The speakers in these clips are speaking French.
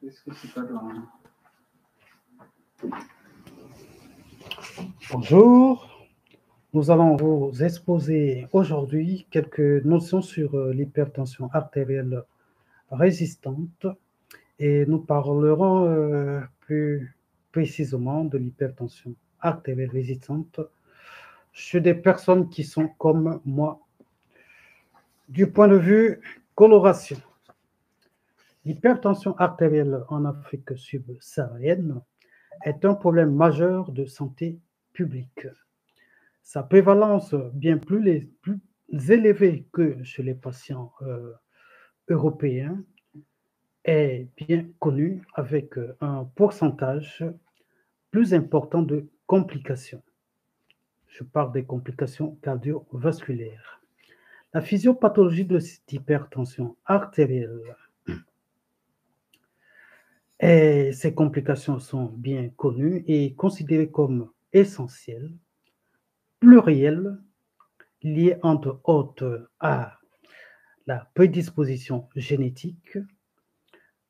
Est-ce que c'est pas dans... Bonjour, nous allons vous exposer aujourd'hui quelques notions sur l'hypertension artérielle résistante et nous parlerons plus précisément de l'hypertension artérielle résistante chez des personnes qui sont comme moi du point de vue coloration. L'hypertension artérielle en Afrique subsaharienne est un problème majeur de santé publique. Sa prévalence bien plus élevée que chez les patients européens est bien connue avec un pourcentage plus important de complications. Je parle des complications cardiovasculaires. La physiopathologie de cette hypertension artérielle et ces complications sont bien connues et considérées comme essentielles, plurielles, liées entre autres à la prédisposition génétique,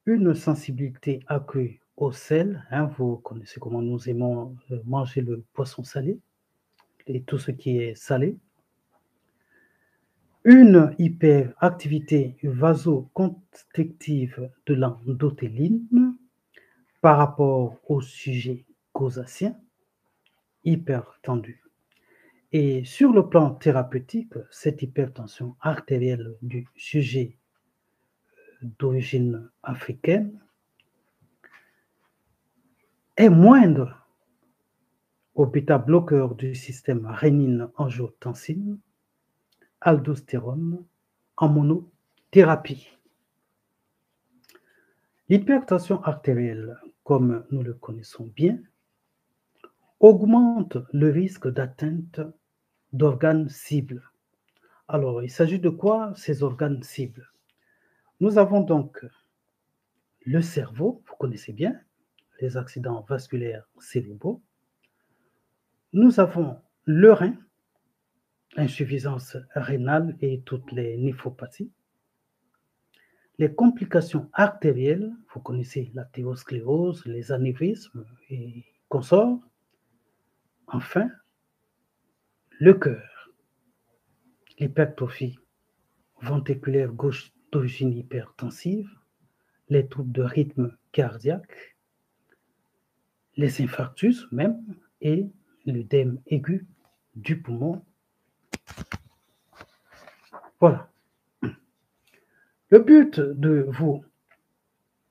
une sensibilité accrue au sel, vous connaissez comment nous aimons manger le poisson salé et tout ce qui est salé, une hyperactivité vasoconstrictive de l'endothéline par rapport au sujet cosacien, hypertendu. Et sur le plan thérapeutique, cette hypertension artérielle du sujet d'origine africaine est moindre au bêta-bloqueur du système rénine-angiotensine, aldostérone en monothérapie. L'hypertension artérielle, comme nous le connaissons bien, augmente le risque d'atteinte d'organes cibles. Alors, il s'agit de quoi ces organes cibles? Nous avons donc le cerveau, vous connaissez bien, les accidents vasculaires cérébraux. Nous avons le rein, insuffisance rénale et toutes les néphropathies. Les complications artérielles, vous connaissez l'athérosclérose, les anévrismes et consorts. Enfin, le cœur, l'hypertrophie ventriculaire gauche d'origine hypertensive, les troubles de rythme cardiaque, les infarctus même et l'œdème aigu du poumon. Voilà. Le but de vous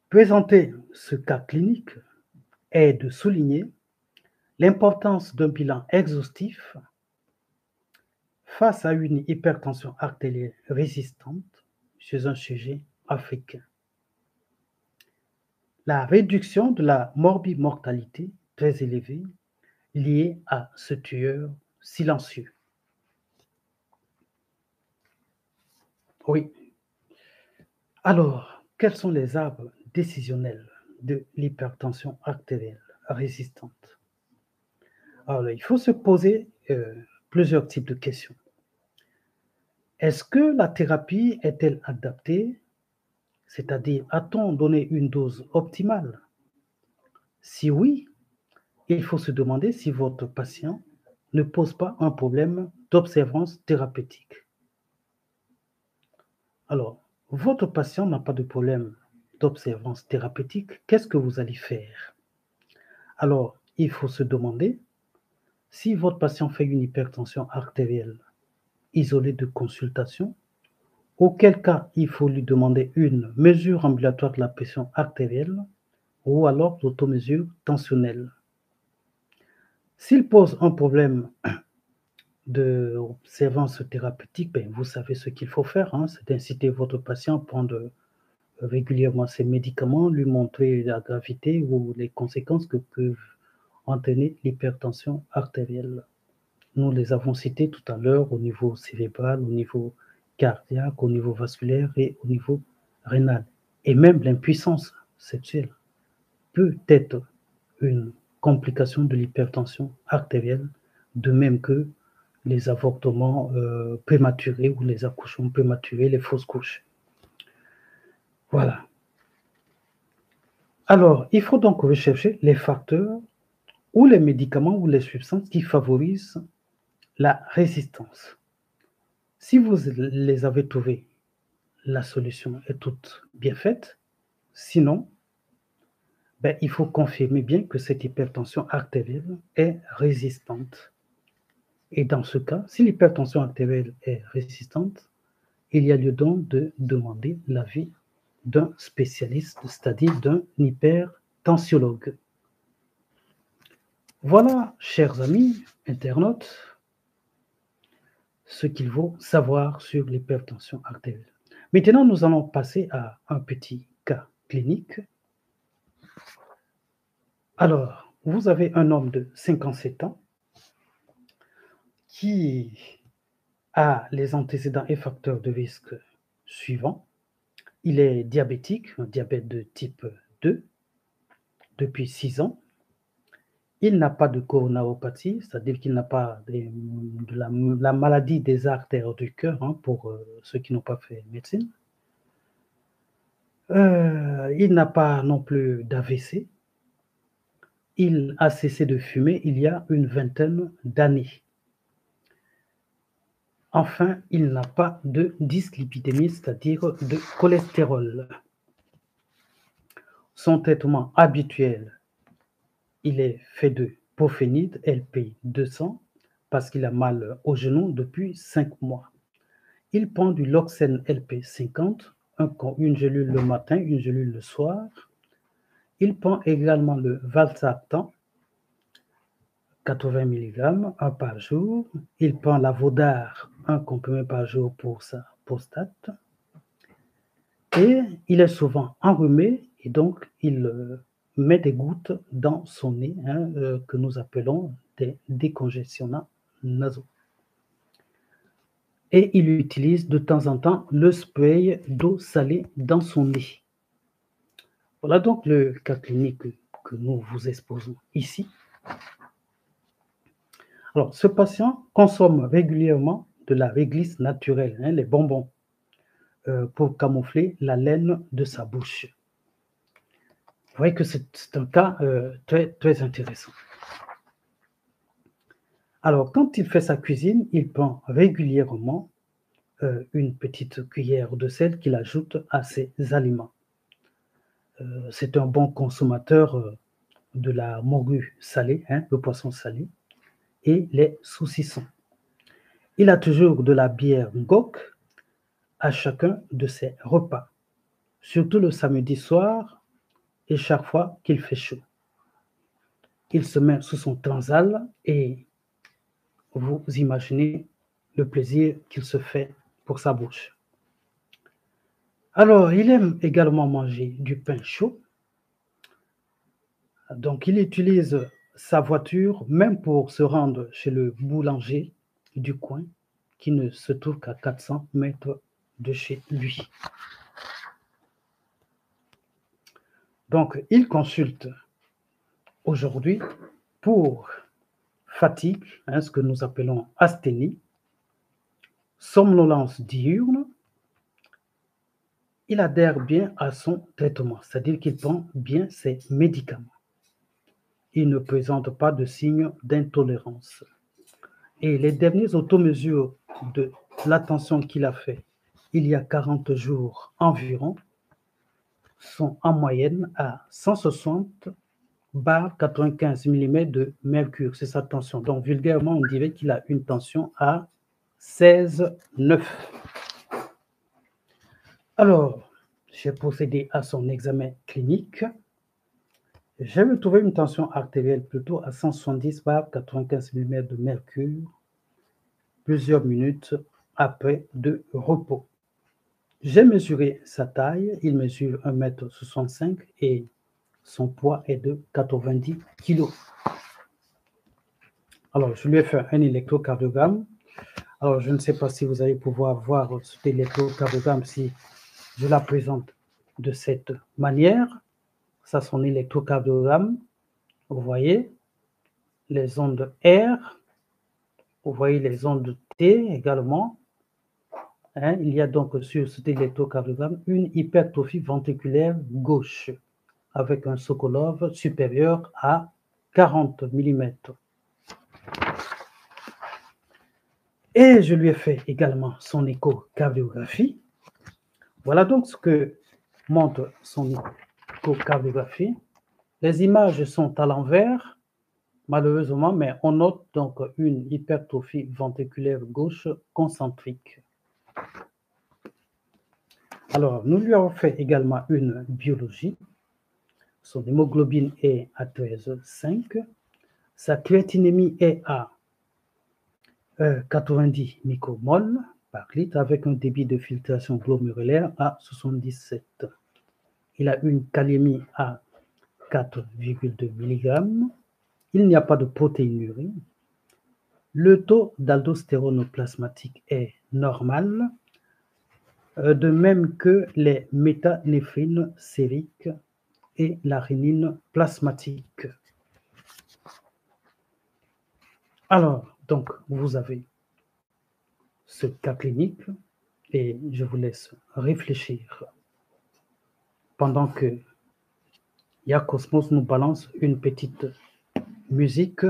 présenter ce cas clinique est de souligner l'importance d'un bilan exhaustif face à une hypertension artérielle résistante chez un sujet africain. La réduction de la morbimortalité très élevée liée à ce tueur silencieux. Oui. Alors, quels sont les arbres décisionnels de l'hypertension artérielle résistante? Alors, il faut se poser plusieurs types de questions. Est-ce que la thérapie est-elle adaptée? C'est-à-dire, a-t-on donné une dose optimale? Si oui, il faut se demander si votre patient ne pose pas un problème d'observance thérapeutique. Alors, votre patient n'a pas de problème d'observance thérapeutique, qu'est-ce que vous allez faire? Alors, il faut se demander si votre patient fait une hypertension artérielle isolée de consultation, auquel cas il faut lui demander une mesure ambulatoire de la pression artérielle ou alors l'automesure tensionnelle. S'il pose un problème d'observance thérapeutique, vous savez ce qu'il faut faire, c'est d'inciter votre patient à prendre régulièrement ses médicaments, lui montrer la gravité ou les conséquences que peuvent entraîner l'hypertension artérielle. Nous les avons cités tout à l'heure au niveau cérébral, au niveau cardiaque, au niveau vasculaire et au niveau rénal. Et même l'impuissance sexuelle peut être une complication de l'hypertension artérielle, de même que les avortements prématurés ou les accouchements prématurés, les fausses couches. Voilà. Alors, il faut donc rechercher les facteurs ou les médicaments ou les substances qui favorisent la résistance. Si vous les avez trouvés, la solution est toute bien faite. Sinon, ben, il faut confirmer bien que cette hypertension artérielle est résistante. Et dans ce cas, si l'hypertension artérielle est résistante, il y a lieu donc de demander l'avis d'un spécialiste, c'est-à-dire d'un hypertensiologue. Voilà, chers amis internautes, ce qu'il faut savoir sur l'hypertension artérielle. Maintenant, nous allons passer à un petit cas clinique. Alors, vous avez un homme de 57 ans qui a les antécédents et facteurs de risque suivants. Il est diabétique, un diabète de type 2, depuis 6 ans. Il n'a pas de coronaropathie, c'est-à-dire qu'il n'a pas de la maladie des artères du cœur, hein, pour ceux qui n'ont pas fait médecine. Il n'a pas non plus d'AVC. Il a cessé de fumer il y a une vingtaine d'années. Enfin, il n'a pas de dyslipidémie, c'est-à-dire de cholestérol. Son traitement habituel, il est fait de Pofénide LP 200 parce qu'il a mal au genou depuis 5 mois. Il prend du Loxène LP 50, une gélule le matin, une gélule le soir. Il prend également le Valsartan, 80 mg, un par jour. Il prend la Vodar, un comprimé par jour pour sa prostate. Et il est souvent enrhumé et donc il met des gouttes dans son nez, hein, que nous appelons des décongestionnants nasaux. Et il utilise de temps en temps le spray d'eau salée dans son nez. Voilà donc le cas clinique que nous vous exposons ici. Alors, ce patient consomme régulièrement de la réglisse naturelle, hein, les bonbons, pour camoufler la laine de sa bouche. Vous voyez que c'est un cas très, très intéressant. Alors, quand il fait sa cuisine, il prend régulièrement une petite cuillère de sel qu'il ajoute à ses aliments. C'est un bon consommateur de la morue salée, hein, le poisson salé, et les saucissons. Il a toujours de la bière Ngok à chacun de ses repas, surtout le samedi soir et chaque fois qu'il fait chaud. Il se met sous son transal et vous imaginez le plaisir qu'il se fait pour sa bouche. Alors, il aime également manger du pain chaud. Donc, il utilise sa voiture même pour se rendre chez le boulanger du coin qui ne se trouve qu'à 400 mètres de chez lui. Donc, il consulte aujourd'hui pour fatigue, hein, ce que nous appelons asthénie, somnolence diurne. Il adhère bien à son traitement, c'est-à-dire qu'il prend bien ses médicaments. Il ne présente pas de signes d'intolérance. Et les dernières automesures de l'attention qu'il a fait il y a 40 jours environ sont en moyenne à 160 bar 95 mm de mercure, c'est sa tension. Donc vulgairement, on dirait qu'il a une tension à 16,9. Alors, j'ai procédé à son examen clinique. J'ai retrouvé une tension artérielle plutôt à 170 bar 95 mm de mercure, plusieurs minutes après de repos. J'ai mesuré sa taille, il mesure 1,65 m et son poids est de 90 kg. Alors, je lui ai fait un électrocardiogramme. Alors, je ne sais pas si vous allez pouvoir voir cet électrocardiogramme si je la présente de cette manière. Ça, son électrocardiogramme. Vous voyez les ondes R. Vous voyez les ondes T également. Il y a donc sur cet électrocardiogramme une hypertrophie ventriculaire gauche. avec un Sokolov supérieur à 40 mm. Et je lui ai fait également son échocardiographie. Voilà donc ce que montre son échocardiographie. Les images sont à l'envers, malheureusement, mais on note donc une hypertrophie ventriculaire gauche concentrique. Alors, nous lui avons fait également une biologie. Son hémoglobine est à 13,5. Sa créatinémie est à 90 micromoles par litre avec un débit de filtration glomérulaire à 77. Il a une kaliémie à 4,2 mg. Il n'y a pas de protéinurie. Le taux d'aldostérone plasmatique est normal, de même que les méthanéphrines sériques et l'arénine plasmatique. Alors, donc, vous avez ce cas clinique et je vous laisse réfléchir pendant que Yakosmos nous balance une petite musique.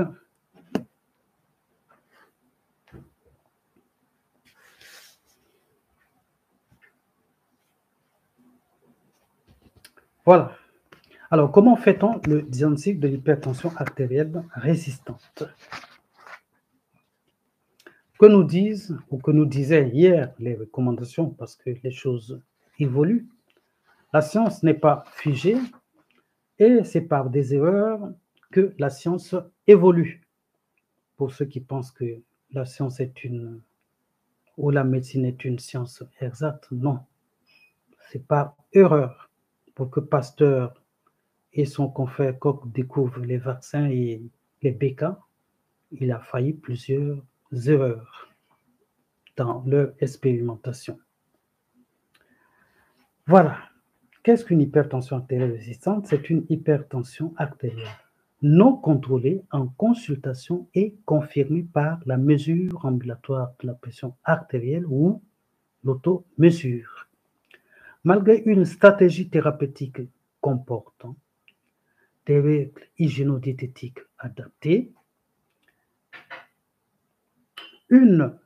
Voilà. Alors, comment fait-on le diagnostic de l'hypertension artérielle résistante? Que nous disent ou que nous disaient hier les recommandations, parce que les choses évoluent. La science n'est pas figée et c'est par des erreurs que la science évolue. Pour ceux qui pensent que la science est une ou la médecine est une science exacte, non. C'est par erreur. Pour que Pasteur et son confrère Koch découvrent les vaccins et les BK, il a failli plusieurs erreurs dans leur expérimentation. Voilà. Qu'est-ce qu'une hypertension artérielle résistante? C'est une hypertension artérielle non contrôlée en consultation et confirmée par la mesure ambulatoire de la pression artérielle ou l'automesure. Malgré une stratégie thérapeutique comportant des règles hygiéno-diététiques adaptées, une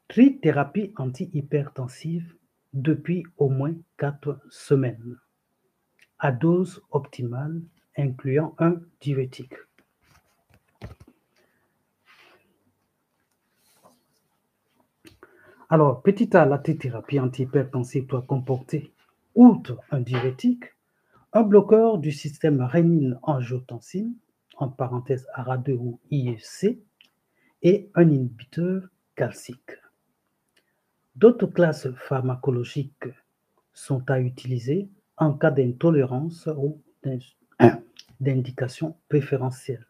trithérapie antihypertensive depuis au moins 4 semaines, à dose optimale, incluant un diurétique. Alors, petit a, la trithérapie antihypertensive doit comporter, outre un diurétique, un bloqueur du système rénine-angiotensine, en parenthèse ARA2 ou IEC, et un inhibiteur calcique. D'autres classes pharmacologiques sont à utiliser en cas d'intolérance ou d'indication préférentielle.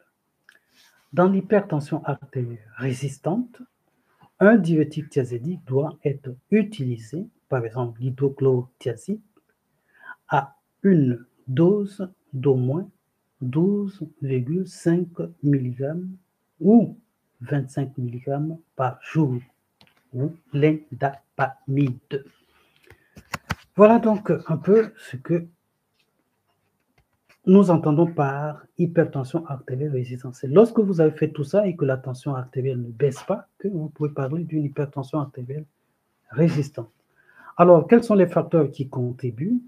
Dans l'hypertension artérielle résistante, un diurétique thiazidique doit être utilisé, par exemple l'hydrochlorothiazide, à une dose d'au moins 12,5 mg ou 25 mg par jour, ou l'indapamide. Voilà donc un peu ce que nous entendons par hypertension artérielle résistante. C'est lorsque vous avez fait tout ça et que la tension artérielle ne baisse pas que vous pouvez parler d'une hypertension artérielle résistante. Alors, quels sont les facteurs qui contribuent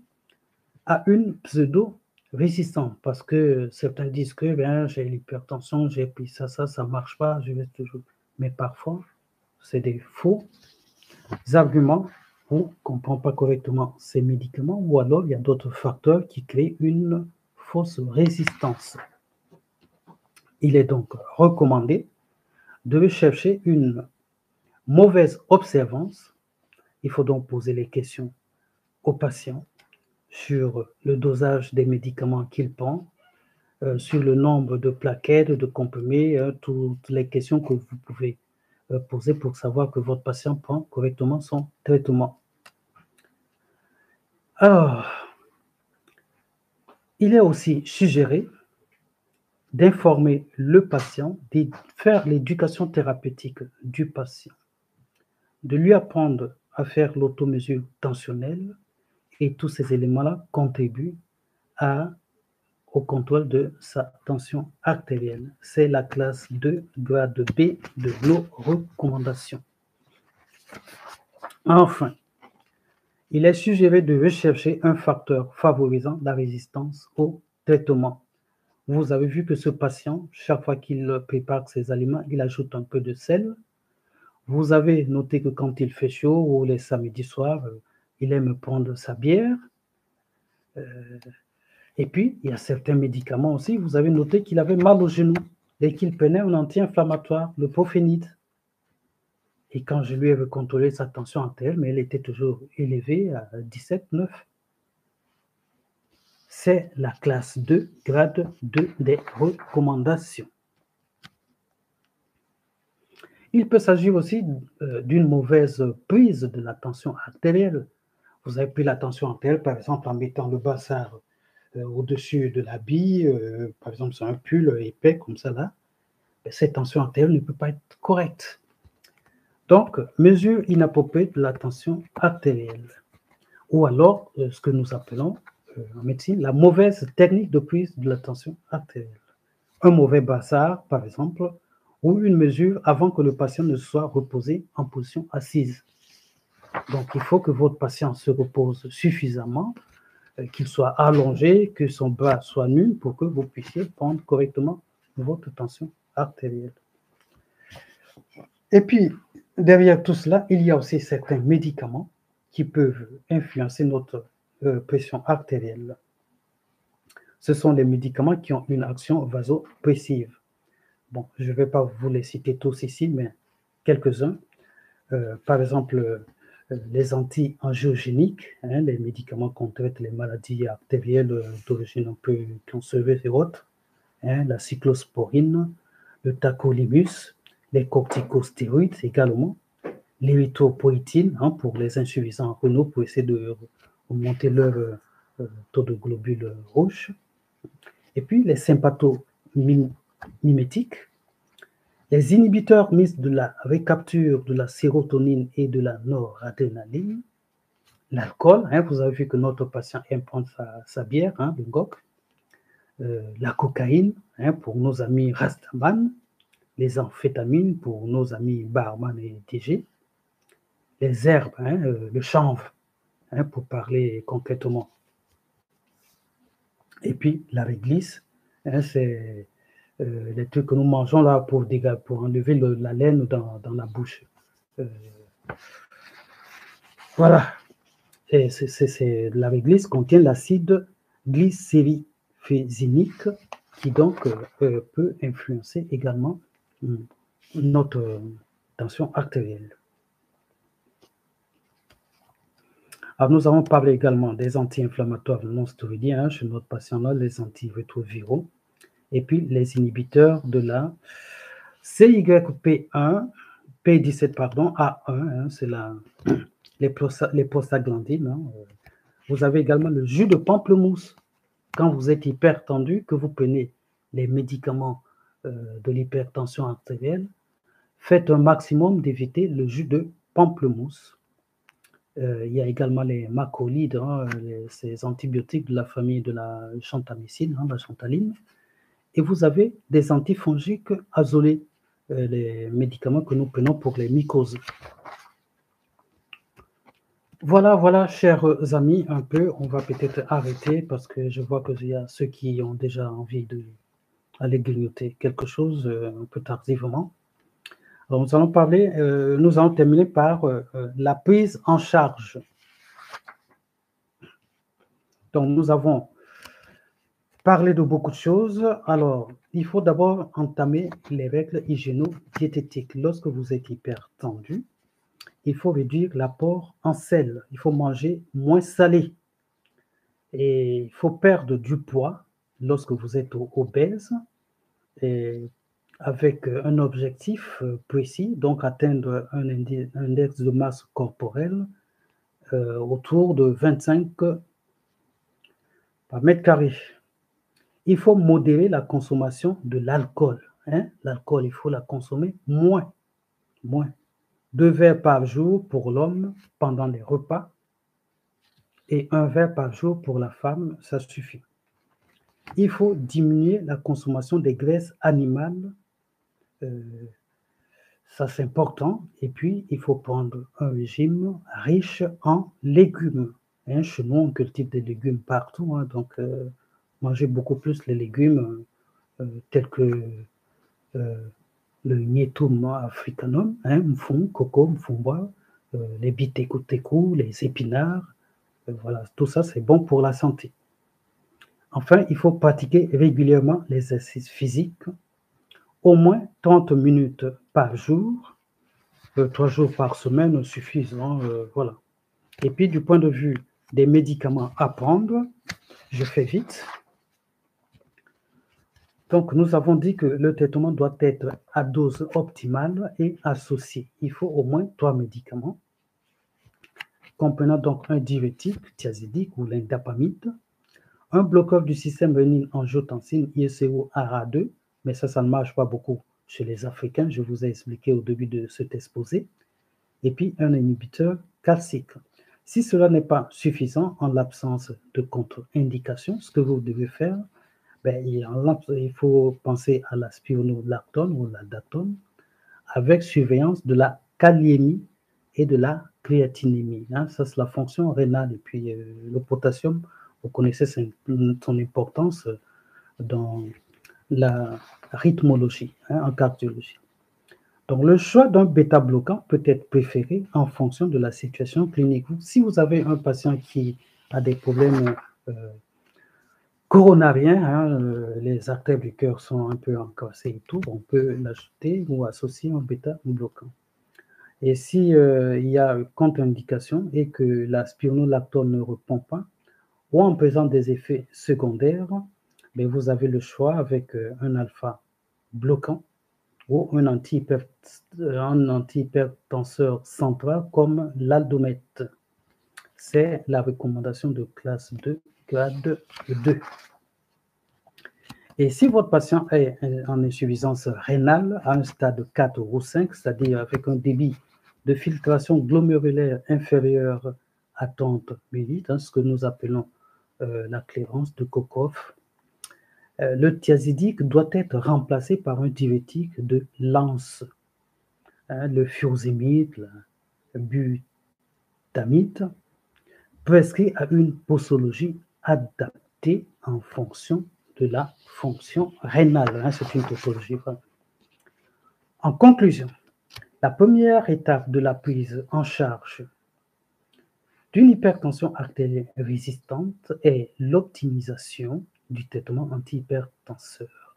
à une pseudo-résistance? Parce que certains disent que j'ai l'hypertension, j'ai pris ça ne marche pas, je vais toujours. Mais parfois, c'est des faux arguments ou qu'on ne prend pas correctement ces médicaments, ou alors il y a d'autres facteurs qui créent une fausse résistance. Il est donc recommandé de rechercher une mauvaise observance. Il faut donc poser les questions aux patients sur le dosage des médicaments qu'il prend, sur le nombre de plaquettes, de comprimés, toutes les questions que vous pouvez poser pour savoir que votre patient prend correctement son traitement. Alors, il est aussi suggéré d'informer le patient, de faire l'éducation thérapeutique du patient, de lui apprendre à faire l'automesure tensionnelle, et tous ces éléments-là contribuent à au contrôle de sa tension artérielle. C'est la classe 2, grade B de nos recommandations. Enfin, il est suggéré de rechercher un facteur favorisant la résistance au traitement. Vous avez vu que ce patient, chaque fois qu'il prépare ses aliments, il ajoute un peu de sel. Vous avez noté que quand il fait chaud ou les samedis soirs, il aime prendre sa bière. Et puis, il y a certains médicaments aussi. Vous avez noté qu'il avait mal au genou et qu'il prenait un anti-inflammatoire, le profénite. Et quand je lui ai contrôlé sa tension artérielle, mais elle était toujours élevée à 17,9. C'est la classe 2, grade 2 des recommandations. Il peut s'agir aussi d'une mauvaise prise de la tension artérielle. Vous avez pris la tension artérielle, par exemple, en mettant le brassard au-dessus de l'habit, par exemple, sur un pull épais comme ça là. Cette tension artérielle ne peut pas être correcte. Donc, mesure inappropriée de la tension artérielle. Ou alors, ce que nous appelons en médecine, la mauvaise technique de prise de la tension artérielle. Un mauvais brassard, par exemple, ou une mesure avant que le patient ne soit reposé en position assise. Donc, il faut que votre patient se repose suffisamment, qu'il soit allongé, que son bras soit nu pour que vous puissiez prendre correctement votre tension artérielle. Et puis, derrière tout cela, il y a aussi certains médicaments qui peuvent influencer notre pression artérielle. Ce sont les médicaments qui ont une action vasopressive. Bon, je ne vais pas vous les citer tous ici, mais quelques-uns. Par exemple, les anti-angiogéniques, les médicaments qui traitent les maladies artérielles d'origine un peu cancéreuse et autres, la cyclosporine, le tacrolimus, les corticostéroïdes également, l'érythropoïétine pour les insuffisants rénaux pour essayer de remonter leur taux de globules rouges, et puis les sympathomimétiques, les inhibiteurs mixtes de la récapture de la sérotonine et de la noradrénaline, l'alcool, vous avez vu que notre patient aime prendre sa bière, le GOC, la cocaïne pour nos amis Rastaman, les amphétamines pour nos amis Barman et TG, les herbes, le chanvre, pour parler concrètement. Et puis la réglisse, c'est les trucs que nous mangeons là pour enlever la laine dans la bouche. Voilà. Et la réglisse contient l'acide glycériphézinique qui donc peut influencer également notre tension artérielle. Alors, nous avons parlé également des anti-inflammatoires non stéroïdiens chez notre patient-là, les antirétroviraux, et puis les inhibiteurs de la CYP1, P17, pardon, A1, c'est les prostaglandines. Vous avez également le jus de pamplemousse. Quand vous êtes hypertendu, que vous prenez les médicaments de l'hypertension artérielle, faites un maximum d'éviter le jus de pamplemousse. Il y a également les macrolides, ces antibiotiques de la famille de la chantamicine, la chantaline. Et vous avez des antifongiques azolés, les médicaments que nous prenons pour les mycoses. Voilà, chers amis, un peu, on va peut-être arrêter parce que je vois qu'il y a ceux qui ont déjà envie d'aller grignoter quelque chose un peu tardivement. Alors, nous allons terminer par la prise en charge. Donc, nous avons parlé de beaucoup de choses. Alors, il faut d'abord entamer les règles hygiéno-diététiques. Lorsque vous êtes hypertendu, il faut réduire l'apport en sel. Il faut manger moins salé. Et il faut perdre du poids lorsque vous êtes obèse et avec un objectif précis, donc atteindre un index de masse corporelle autour de 25 par mètre carré. Il faut modérer la consommation de l'alcool. L'alcool, il faut la consommer moins. 2 verres par jour pour l'homme pendant les repas et 1 verre par jour pour la femme, ça suffit. il faut diminuer la consommation des graisses animales. Ça, c'est important. Et puis, il faut prendre un régime riche en légumes. Hein, chez nous, on cultive des légumes partout. Hein, donc, manger beaucoup plus les légumes tels que le Mietum africanum, hein, mfung, coco, mfumba, les biteku, les épinards. Voilà, tout ça, c'est bon pour la santé. Enfin, il faut pratiquer régulièrement l'exercice physique, au moins 30 minutes par jour, 3 jours par semaine suffisent. Voilà. Et puis, du point de vue des médicaments à prendre, je fais vite. Donc, nous avons dit que le traitement doit être à dose optimale et associé. Il faut au moins 3 médicaments, comprenant donc un diurétique, thiazidique ou l'indapamide, un bloqueur du système rénine-angiotensine, ISO-ARA2, mais ça ne marche pas beaucoup chez les Africains, je vous ai expliqué au début de cet exposé, et puis un inhibiteur calcique. Si cela n'est pas suffisant en l'absence de contre-indication, ce que vous devez faire, il faut penser à la spironolactone ou la datone avec surveillance de la kaliémie et de la créatinémie. Hein. Ça, c'est la fonction rénale. Et puis, le potassium, vous connaissez son importance dans la rythmologie, hein, en cardiologie. Donc, le choix d'un bêta-bloquant peut être préféré en fonction de la situation clinique. Si vous avez un patient qui a des problèmes coronariens, hein, les artères du cœur sont un peu encassées et tout, on peut l'ajouter ou associer un bêta-bloquant. Et si il y a contre-indication et que la spironolactone ne répond pas, ou en présente des effets secondaires, mais vous avez le choix avec un alpha bloquant ou un antihypertenseur central comme l'aldomètre. C'est la recommandation de classe 2, grade 2. Et si votre patient est en insuffisance rénale à un stade 4 ou 5, c'est-à-dire avec un débit de filtration glomérulaire inférieur à 30 ml, hein, ce que nous appelons la clairance de Kokov, le thiazidique doit être remplacé par un diurétique de lance, hein, le furosémide, le butamide, prescrit à une posologie adaptée en fonction de la fonction rénale. Hein, c'est une posologie. En conclusion, la première étape de la prise en charge d'une hypertension artérielle résistante est l'optimisation du traitement antihypertenseur,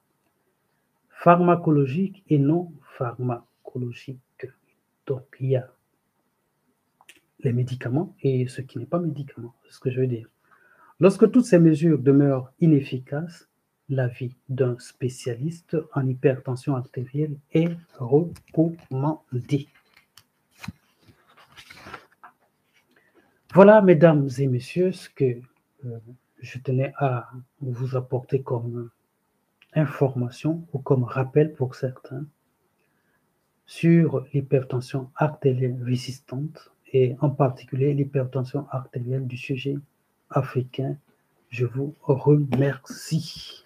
pharmacologique et non pharmacologique. Donc, il y a les médicaments et ce qui n'est pas médicament, c'est ce que je veux dire. Lorsque toutes ces mesures demeurent inefficaces, l'avis d'un spécialiste en hypertension artérielle est recommandé. Voilà, mesdames et messieurs, ce que je tenais à vous apporter comme information ou comme rappel pour certains sur l'hypertension artérielle résistante et en particulier l'hypertension artérielle du sujet africain. Je vous remercie.